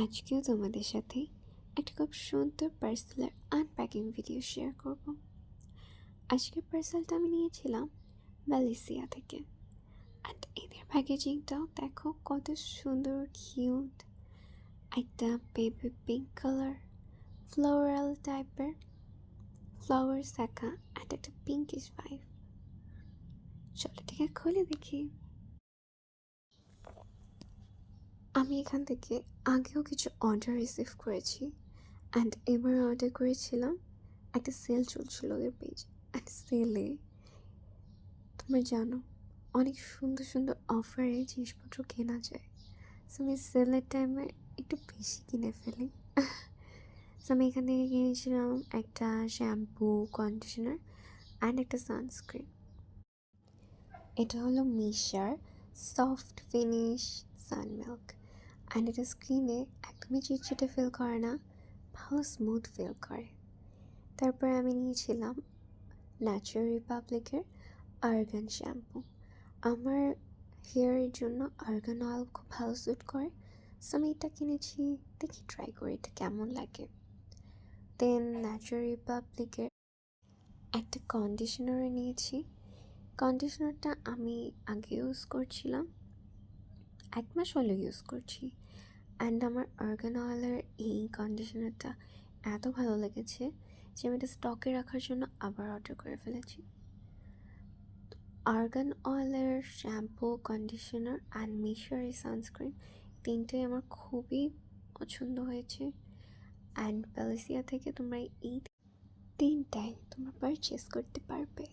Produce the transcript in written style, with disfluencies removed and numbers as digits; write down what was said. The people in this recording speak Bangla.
আজকেও তোমাদের সাথে একটা খুব সুন্দর পার্সেলের আনপ্যাকিং ভিডিও শেয়ার করব। আজকের পার্সেলটা আমি নিয়েছিলাম মালয়েশিয়া থেকে। অ্যান্ড এদের প্যাকেজিংটাও দেখো কত সুন্দর, কিউট। একটা বেবি পিঙ্ক কালার, ফ্লোরাল টাইপের ফ্লাওয়ার শাখা অ্যান্ড একটা পিঙ্কিশ ভাইব। চলো থেকে খুলে দেখি। আমি এখান থেকে আগেও কিছু অর্ডার রিসিভ করেছি, অ্যান্ড এবার অর্ডার করেছিলাম, একটা সেল চলছিল ওদের পেজে। অ্যান্ড সেলে তোমরা জানো অনেক সুন্দর সুন্দর অফারে জিনিসপত্র কেনা যায়। সো আমি সেলের টাইমে একটু বেশি কিনে ফেলি। সো আমি এখান থেকে কিনেছিলাম একটা শ্যাম্পু, কন্ডিশনার অ্যান্ড একটা সানস্ক্রিন। এটা হলো Missha soft finish sun milk. And এটা স্ক্রিনে একদমই চিটচিটে ফিল করে না, ভালো স্মুথ ফিল করে। তারপর আমি নিয়েছিলাম ন্যাচারাল রিপাবলিকের আর্গান শ্যাম্পু। আমার হেয়ারের জন্য আর্গান অয়েল খুব ভালো স্যুট করে। সো আমি এটা কিনেছি, দেখি ট্রাই করি এটা কেমন লাগে। দেন ন্যাচারাল রিপাবলিকের একটা কন্ডিশনারও নিয়েছি। কন্ডিশনারটা আমি আগে ইউজ করছিলাম, 1 মাস হলো ইউজ করছি। অ্যান্ড আমার আর্গান অয়েলের এই কন্ডিশনারটা এত ভালো লেগেছে যে আমি এটা স্টকে রাখার জন্য আবার অর্ডার করে ফেলেছি। আর্গান অয়েলের shampoo, conditioner and Missha sunscreen তিনটেই আমার খুবই পছন্দ হয়েছে। অ্যান্ড মালয়েশিয়া থেকে তোমরা এই তিনটাই তোমরা পারচেস করতে পারবে।